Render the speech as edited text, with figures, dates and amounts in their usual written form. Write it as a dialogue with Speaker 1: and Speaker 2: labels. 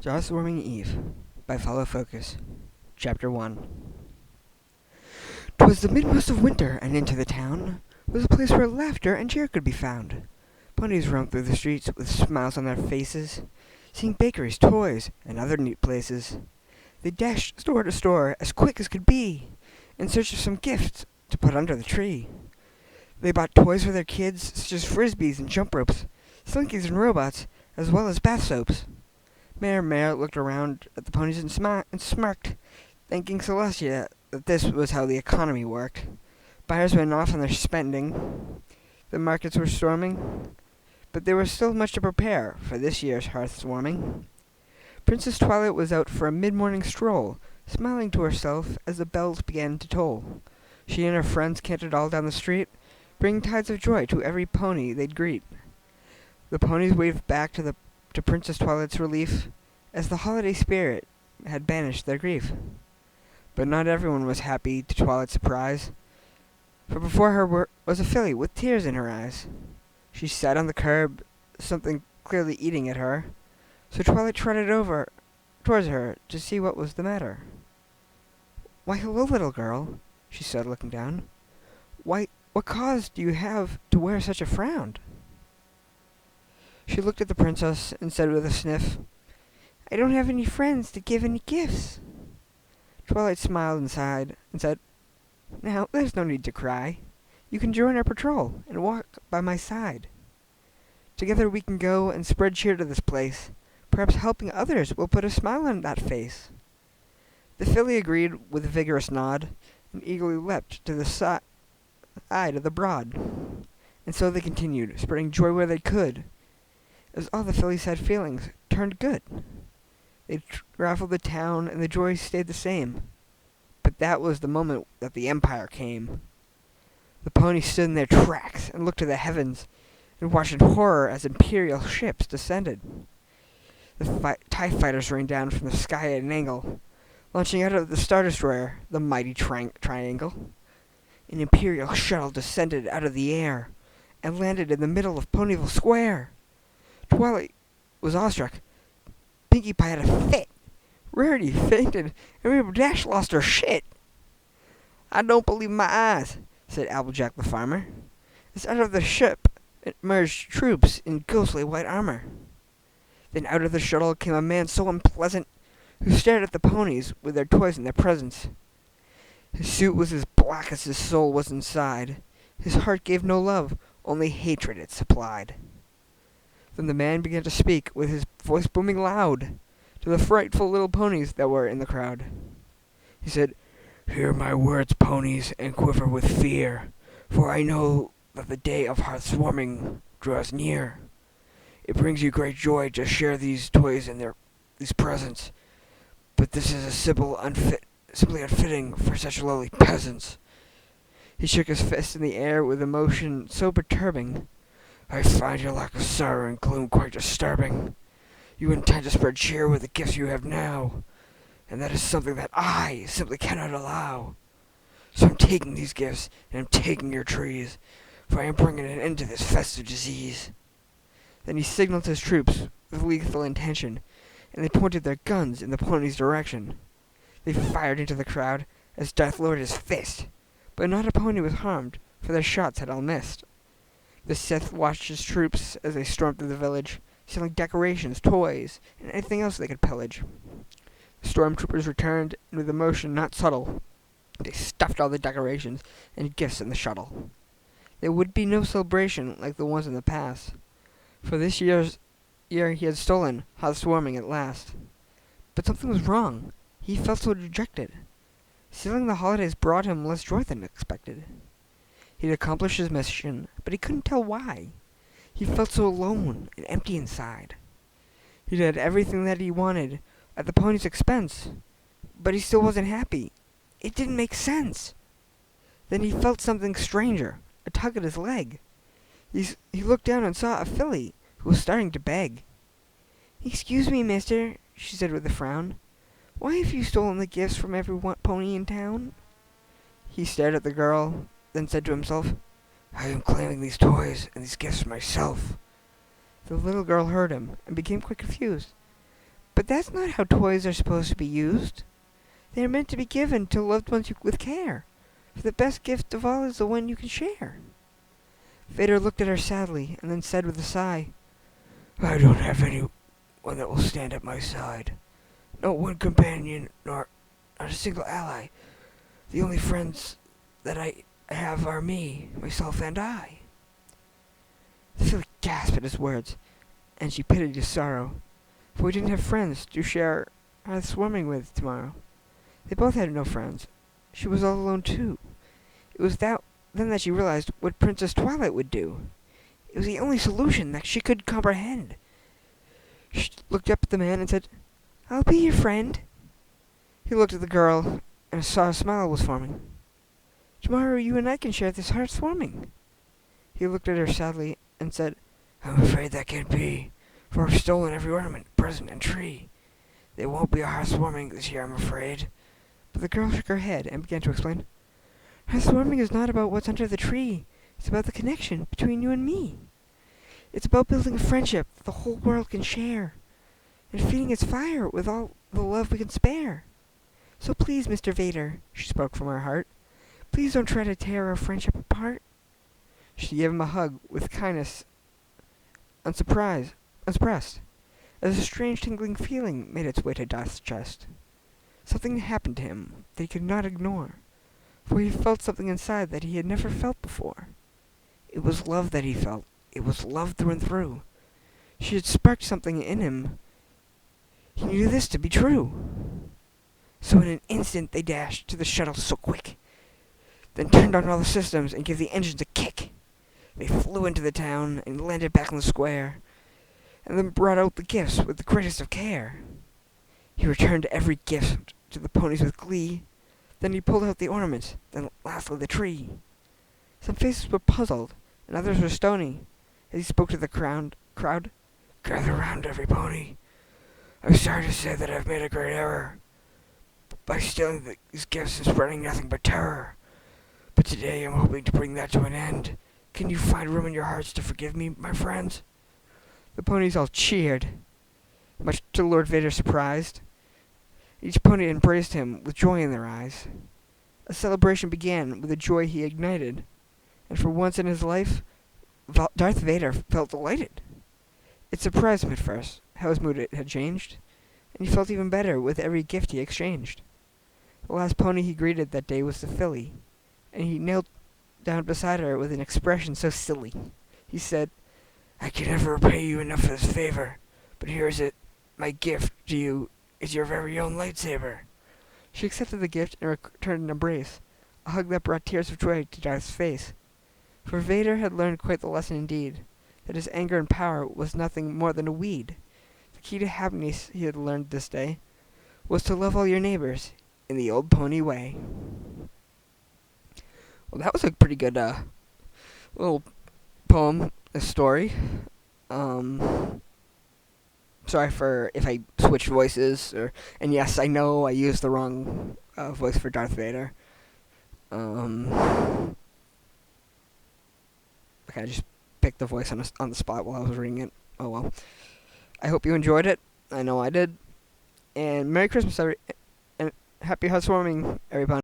Speaker 1: Darth'sWarmingEve by Follow Focus. Chapter 1. 'Twas the midmost of winter, and into the town was a place where laughter and cheer could be found. Ponies roamed through the streets with smiles on their faces, seeing bakeries, toys, and other neat places. They dashed store to store as quick as could be, in search of some gifts to put under the tree. They bought toys for their kids, such as frisbees and jump ropes, slinkies and robots, as well as bath soaps. Mayor looked around at the ponies and smirked, thanking Celestia that this was how the economy worked. Buyers went off on their spending. The markets were storming, but there was still much to prepare for this year's Hearth's warming. Princess Twilight was out for a mid-morning stroll, smiling to herself as the bells began to toll. She and her friends cantered all down the street, bringing tides of joy to every pony they'd greet. The ponies waved back to Princess Twilight's relief, as the holiday spirit had banished their grief. But not everyone was happy, to Twilight's surprise, for before her was a filly with tears in her eyes. She sat on the curb, something clearly eating at her, so Twilight trotted over towards her to see what was the matter. "Why, hello, little girl," she said, looking down. "Why, what cause do you have to wear such a frown?" She looked at the princess and said with a sniff, "I don't have any friends to give any gifts." Twilight smiled and sighed and said, "Now, there's no need to cry. You can join our patrol and walk by my side. Together we can go and spread cheer to this place. Perhaps helping others will put a smile on that face." The filly agreed with a vigorous nod, and eagerly leapt to the side of the broad. And so they continued, spreading joy where they could, as all the fillies had feelings turned good. They traveled the town, and the joy stayed the same. But that was the moment that the Empire came. The ponies stood in their tracks and looked to the heavens, and watched in horror as imperial ships descended. The TIE fighters rained down from the sky at an angle, launching out of the Star Destroyer, the mighty Triangle. An imperial shuttle descended out of the air, and landed in the middle of Ponyville Square. Twilight was awestruck. Pinkie Pie had a fit. Rarity fainted, and Rainbow Dash lost her shit. "I don't believe my eyes," said Applejack the farmer, as out of the ship emerged troops in ghostly white armor. Then out of the shuttle came a man so unpleasant, who stared at the ponies with their toys in their presence. His suit was as black as his soul was inside. His heart gave no love, only hatred it supplied. Then the man began to speak, with his voice booming loud, to the frightful little ponies that were in the crowd. He said, "Hear my words, ponies, and quiver with fear, for I know that the day of Hearth's warming draws near. It brings you great joy to share these toys and these presents, but this is simply unfitting for such lowly peasants." He shook his fist in the air with emotion so perturbing. "I find your lack of sorrow and gloom quite disturbing. You intend to spread cheer with the gifts you have now, and that is something that I simply cannot allow. So I'm taking these gifts, and I'm taking your trees, for I am bringing an end to this festive disease." Then he signaled his troops with lethal intention, and they pointed their guns in the ponies' direction. They fired into the crowd as Death lowered his fist, but not a pony was harmed, for their shots had all missed. The Sith watched his troops as they stormed through the village, selling decorations, toys, and anything else they could pillage. The stormtroopers returned, and with a motion not subtle, they stuffed all the decorations and gifts in the shuttle. There would be no celebration like the ones in the past, for this year he had stolen Hearth's warming at last. But something was wrong. He felt so dejected. Stealing the holidays brought him less joy than expected. He'd accomplished his mission, but he couldn't tell why. He felt so alone and empty inside. He'd had everything that he wanted at the pony's expense, but he still wasn't happy. It didn't make sense. Then he felt something stranger, a tug at his leg. He looked down and saw a filly who was starting to beg. "Excuse me, mister," she said with a frown. "Why have you stolen the gifts from every pony in town?" He stared at the girl, then said to himself, "I am claiming these toys and these gifts for myself." The little girl heard him and became quite confused. But that's not how toys are supposed to be used. They are meant to be given to loved ones with care. For the best gift of all is the one you can share. Vader looked at her sadly, and then said with a sigh, I don't have anyone that will stand at my side. No one companion, nor not a single ally. The only friends that I have are me, myself, and I. The filly gasped at his words, and she pitied his sorrow, for he didn't have friends to share Hearth swarming with tomorrow. They both had no friends. She was all alone too. It was then that she realized what Princess Twilight would do. It was the only solution that she could comprehend. She looked up at the man and said, I'll be your friend. He looked at the girl and saw a smile was forming. Tomorrow you and I can share this Hearth swarming. He looked at her sadly and said, I'm afraid that can't be, for I've stolen every ornament, present, and tree. There won't be a Hearth swarming this year, I'm afraid. But the girl shook her head and began to explain. Hearth swarming is not about what's under the tree. It's about the connection between you and me. It's about building a friendship that the whole world can share, and feeding its fire with all the love we can spare. So please, Mr. Vader, she spoke from her heart, please don't try to tear our friendship apart. She gave him a hug with kindness unsuppressed, as a strange tingling feeling made its way to Darth's chest. Something happened to him that he could not ignore, for he felt something inside that he had never felt before. It was love that he felt. It was love through and through. She had sparked something in him. He knew this to be true. So in an instant they dashed to the shuttle so quick, then turned on all the systems and gave the engines a kick. They flew into the town and landed back on the square, and then brought out the gifts with the greatest of care. He returned every gift to the ponies with glee, then he pulled out the ornaments, then lastly the tree. Some faces were puzzled, and others were stony, as he spoke to the crowd. Gather round, every pony. I'm sorry to say that I've made a great error by stealing these gifts and spreading nothing but terror. But today I'm hoping to bring that to an end. Can you find room in your hearts to forgive me, my friends? The ponies all cheered, much to Lord Vader's surprise. Each pony embraced him with joy in their eyes. A celebration began with the joy he ignited, and for once in his life, Darth Vader felt delighted. It surprised him at first how his mood had changed, and he felt even better with every gift he exchanged. The last pony he greeted that day was the filly, and he knelt down beside her with an expression so silly. He said, I can never repay you enough for this favor, but here is it. My gift to you is your very own lightsaber. She accepted the gift and returned an embrace, a hug that brought tears of joy to Darth's face. For Vader had learned quite the lesson indeed, that his anger and power was nothing more than a weed. The key to happiness, he had learned this day, was to love all your neighbors in the old pony way. Well, that was a pretty good little poem, a story. Sorry for if I switched voices, and yes, I know I used the wrong voice for Darth Vader. I just picked the voice on the spot while I was reading it. Oh well. I hope you enjoyed it. I know I did. And Merry Christmas, and Happy Hearth swarming, everybody.